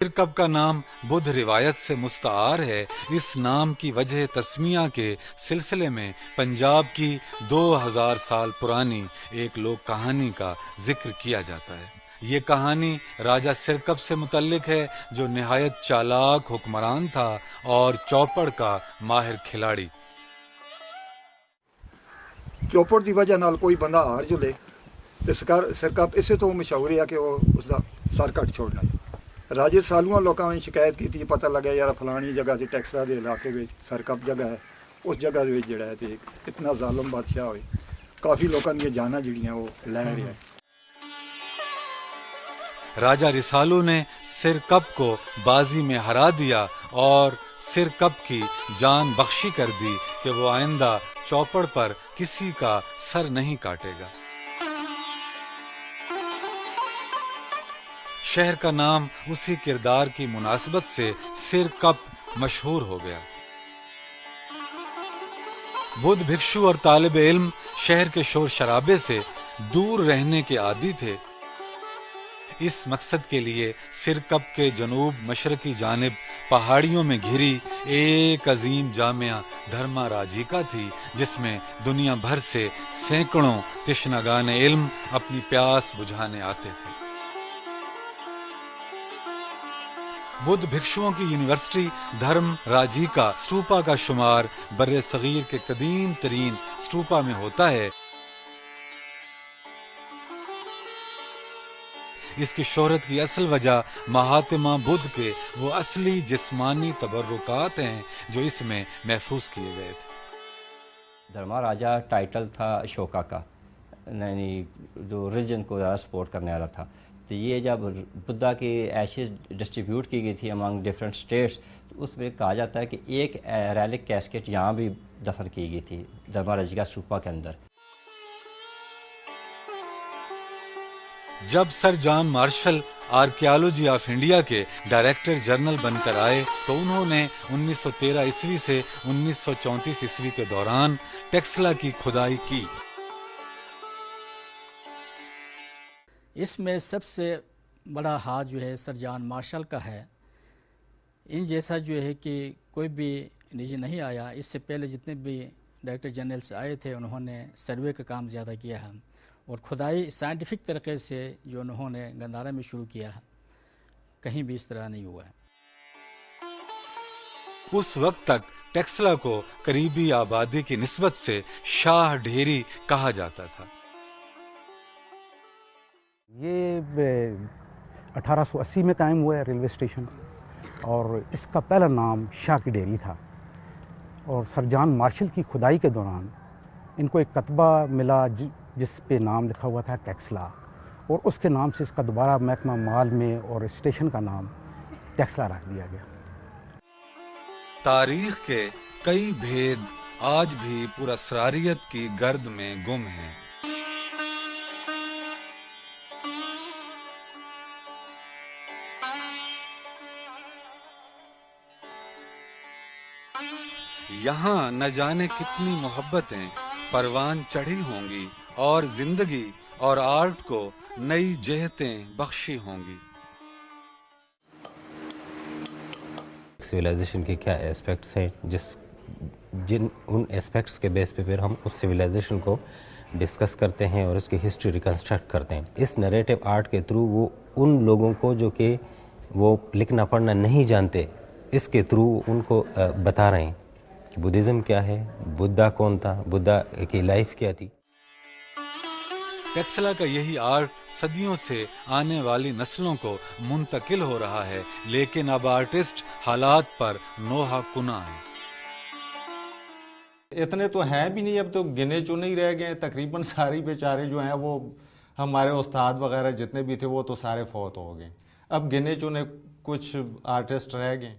सिरकप का नाम बुद्ध रिवायत से मुस्तार है। इस नाम की वजह तस्मिया के सिलसिले में पंजाब की 2000 साल पुरानी एक लोक कहानी का जिक्र किया जाता है। ये कहानी राजा सिरकप से मुतल्लिक है, जो निहायत चालाक हुक्मरान था और चौपड़ का माहिर खिलाड़ी। ਚੌਪੜ ਦੀ ਵਜ੍ਹਾ ਨਾਲ ਕੋਈ ਬੰਦਾ ਹਾਰ ਜੁਲੇ ਤੇ ਸਿਰਕਪ ਇਸੇ ਤੋਂ ਮਸ਼ਹੂਰ ਹੈ ਕਿ ਉਹ ਉਸਦਾ ਸਰ ਕੱਟ ਛੋੜਨਾ। ਰਾਜੇ ਸਾਲੂਆਂ ਲੋਕਾਂ ਨੇ ਸ਼ਿਕਾਇਤ ਕੀਤੀ, ਪਤਾ ਲੱਗਿਆ ਯਾਰ ਫਲਾਣੀ ਜਗ੍ਹਾ ਤੇ ਟੈਕਸਲਾ ਦੇ ਇਲਾਕੇ ਵਿੱਚ ਸਿਰਕਪ ਜਗ੍ਹਾ ਹੈ, ਉਸ ਜਗ੍ਹਾ ਦੇ ਵਿੱਚ ਜਿਹੜਾ ਹੈ ਤੇ ਇਤਨਾ ਜ਼ਾਲਮ ਬਾਦਸ਼ਾਹ ਹੋਏ, ਕਾਫੀ ਲੋਕਾਂ ਦੀਆਂ ਜਾਨਾਂ ਜਿਹੜੀਆਂ ਉਹ ਲੈ ਰਿਹਾ ਹੈ। राजा रिसालू ने सिरकप को बाजी में हरा दिया और सिरकप की जान बख्शी कर दी कि वो आइंदा चौपड़ पर किसी का सर नहीं काटेगा। शहर का नाम उसी किरदार की मुनासिबत से सिरकप मशहूर हो गया। बुद्ध भिक्षु और तालिब इल्म शहर के शोर शराबे से दूर रहने के आदी थे। इस मकसद के लिए सिरकप के जनूब मशरकी जानिब पहाड़ियों में घिरी एक अजीम जामिया धर्मा राजिका थी, जिसमें दुनिया भर से सैकड़ों तिश्नगान इल्म अपनी प्यास बुझाने आते थे। बुद्ध भिक्षुओं की यूनिवर्सिटी धर्म राजिका स्टूपा का शुमार बर्रे सगीर के कदीम तरीन स्टूपा में होता है। इसकी शोहरत की असल वजह महात्मा बुद्ध के वो असली जिस्मानी तबर्रुकात हैं जो इसमें महफूज किए गए थे। धर्मा राजा टाइटल था अशोका का, यानी जो रिलीजन को ज़्यादा सपोर्ट करने वाला था। तो ये जब बुद्धा की एशेज डिस्ट्रीब्यूट की गई थी अमंग डिफरेंट स्टेट्स, तो उसमें कहा जाता है कि एक रैलिक कैस्केट यहाँ भी दफन की गई थी धर्मा राजा का सूपा के अंदर। जब sir John Marshall archaeology of India के डायरेक्टर जनरल बनकर आए तो उन्होंने 1913 ईस्वी से 1934 ईस्वी के दौरान टेक्सला की खुदाई की। इसमें सबसे बड़ा हाथ जो है सर जॉन मार्शल का है। इन जैसा जो है कि कोई भी निजी नहीं आया। इससे पहले जितने भी डायरेक्टर जनरल्स आए थे उन्होंने सर्वे का काम ज़्यादा किया है और खुदाई साइंटिफिक तरीके से जो उन्होंने गंदारा में शुरू किया है, कहीं भी इस तरह नहीं हुआ है। उस वक्त तक टेक्सला को करीबी आबादी की निस्बत से शाह ढेरी कहा जाता था। ये 1880 में कायम हुआ है रेलवे स्टेशन और इसका पहला नाम शाह की डेयरी था। और सर जॉन मार्शल की खुदाई के दौरान इनको एक कतबा मिला जिस पे नाम लिखा हुआ था टेक्सला, और उसके नाम से इसका दोबारा महकमा माल में और स्टेशन का नाम टेक्सला रख दिया गया। तारीख के कई भेद आज भी पुरअसरारियत की गर्द में गुम हैं। यहाँ न जाने कितनी मोहब्बतें परवान चढ़ी होंगी और जिंदगी और आर्ट को नई जहतें बख्शी होंगी। सिविलाइजेशन के क्या एस्पेक्ट्स हैं जिन उन एस्पेक्ट्स के बेस पे फिर हम उस सिविलाइजेशन को डिस्कस करते हैं और उसकी हिस्ट्री रिकंस्ट्रक्ट करते हैं। इस नरेटिव आर्ट के थ्रू वो उन लोगों को जो कि वो लिखना पढ़ना नहीं जानते, इसके थ्रू उनको बता रहे हैं कि बुद्धिज़्म क्या है, बुद्धा कौन था, बुद्धा की लाइफ क्या थी। टेक्सला का यही आर्ट सदियों से आने वाली नस्लों को मुंतकिल हो रहा है, लेकिन अब आर्टिस्ट हालात पर नोहा कुना है। इतने तो हैं भी नहीं, अब तो गिने चुने ही रह गए। तकरीबन सारी बेचारे जो हैं वो हमारे उस्ताद वगैरह जितने भी थे वो तो सारे फौत हो गए। अब गिने चुने कुछ आर्टिस्ट रह गए।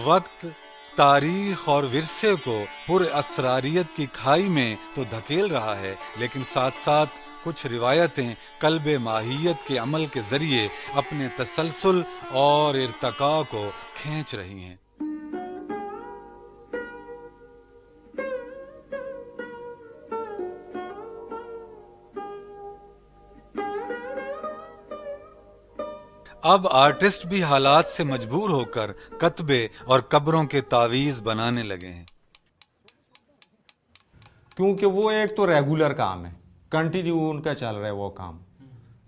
वक्त तारीख और विरसे को पुरअसरारियत की खाई में तो धकेल रहा है, लेकिन साथ साथ कुछ रिवायतें कल्बे माहियत के अमल के जरिए अपने तसलसल और इर्तका को खींच रही हैं। اب آرٹسٹ بھی حالات سے مجبور ہو کر کتبے اور قبروں کے تعویذ بنانے لگے ہیں، کیونکہ وہ ایک تو ریگولر کام ہے، کنٹینیو ان کا چل رہا ہے، وہ کام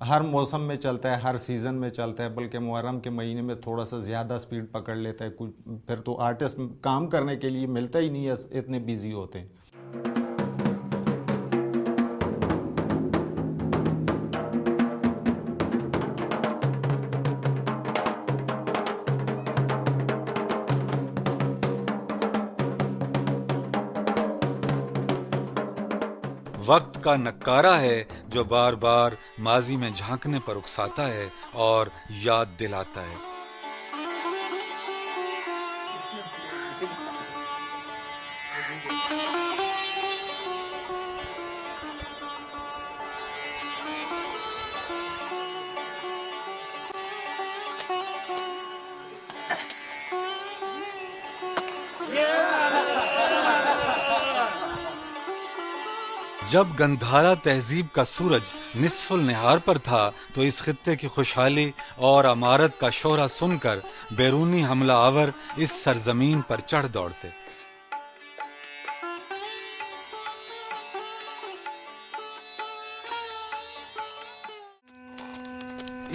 ہر موسم میں چلتا ہے، ہر سیزن میں چلتا ہے، بلکہ محرم کے مہینے میں تھوڑا سا زیادہ سپیڈ پکڑ لیتا ہے کچھ، پھر تو آرٹسٹ کام کرنے کے لیے ملتا ہی نہیں ہے، اتنے بیزی ہوتے ہیں۔ وقت کا نکارہ ہے جو بار بار ماضی میں جھانکنے پر اکساتا ہے اور یاد دلاتا ہے۔ جب گندھارا تہذیب کا سورج نصف النہار پر تھا تو اس خطے کی خوشحالی اور عمارت کا شہرہ سن کر بیرونی حملہ آور اس سرزمین پر چڑھ دوڑتے۔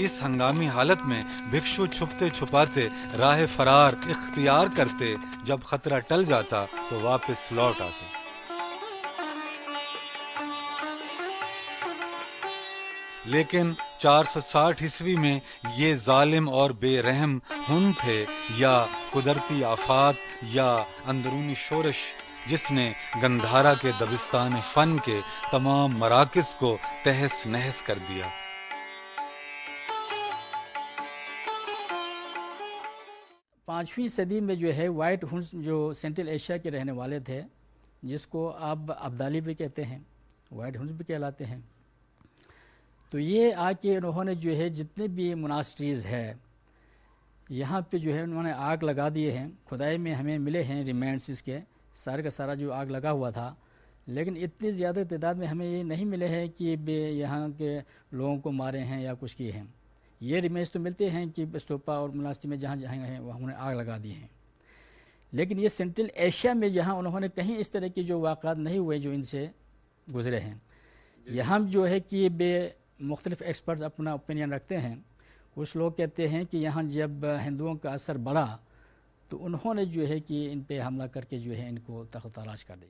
اس ہنگامی حالت میں بھکشو چھپتے چھپاتے راہ فرار اختیار کرتے، جب خطرہ ٹل جاتا تو واپس لوٹ آتے۔ لیکن 460 عیسوی میں یہ ظالم اور بے رحم ہن تھے، یا قدرتی آفات یا اندرونی شورش، جس نے گندھارا کے دبستان فن کے تمام مراکز کو تہس نہس کر دیا۔ پانچویں صدی میں جو ہے وائٹ ہنس جو سینٹرل ایشیا کے رہنے والے تھے، جس کو اب ابدالی بھی کہتے ہیں، وائٹ ہنس بھی کہلاتے ہیں، تو یہ آ کے انہوں نے جو ہے جتنے بھی مناسٹریز ہے یہاں پہ جو ہے انہوں نے آگ لگا دیے ہیں۔ کھدائی میں ہمیں ملے ہیں ریمینڈس اس کے، سارے کا سارا جو آگ لگا ہوا تھا، لیکن اتنی زیادہ تعداد میں ہمیں یہ نہیں ملے ہیں کہ یہاں کے لوگوں کو مارے ہیں یا کچھ کیے ہیں۔ یہ ریمینڈس تو ملتے ہیں کہ استوپا اور مناسٹری میں جہاں جہاں ہیں وہاں انہوں نے آگ لگا دی ہیں، لیکن یہ سینٹرل ایشیا میں جہاں انہوں نے کہیں اس طرح کے جو واقعات نہیں ہوئے جو ان سے گزرے ہیں، یہاں جو ہے کہ مختلف ایکسپرٹس اپنا اوپینین رکھتے ہیں۔ کچھ لوگ کہتے ہیں کہ یہاں جب ہندوؤں کا اثر بڑھا تو انہوں نے جو ہے کہ ان پہ حملہ کر کے جو ہے ان کو تخت تاراج کر دیا۔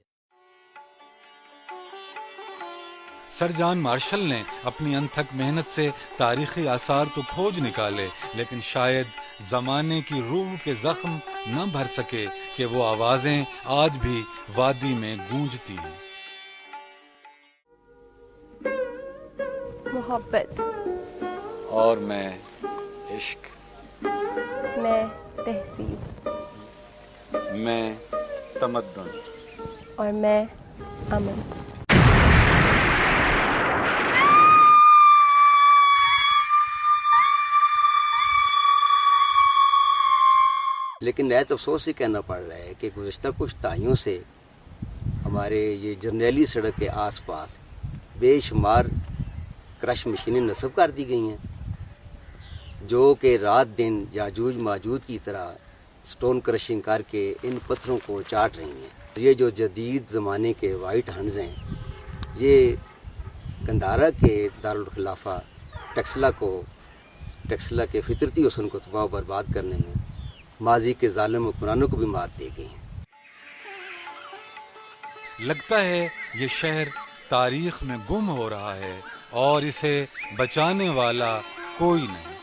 سر جان مارشل نے اپنی انتھک محنت سے تاریخی آثار تو کھوج نکالے، لیکن شاید زمانے کی روح کے زخم نہ بھر سکے کہ وہ آوازیں آج بھی وادی میں گونجتی ہیں۔ محبت، اور میں عشق، میں تہذیب، میں تمدن، اور میں امن۔ لیکن نہایت افسوس ہی کہنا پڑ رہا ہے کہ گزشتہ کچھ دہائیوں سے ہمارے یہ جرنیلی سڑک کے آس پاس بے شمار کرش مشینیں نصب کر دی گئی ہیں، جو کہ رات دن یاجوج ماجوج کی طرح سٹون کرشنگ کر کے ان پتھروں کو چاٹ رہی ہیں۔ یہ جو جدید زمانے کے وائٹ ہنڈز ہیں، یہ گندھارا کے دارالخلافہ ٹیکسلا کے فطرتی حسن کو تباہ و برباد کرنے میں ماضی کے ظالم حکمرانوں کو بھی مات دے گئی ہیں۔ لگتا ہے یہ شہر تاریخ میں گم ہو رہا ہے اور اسے بچانے والا کوئی نہیں۔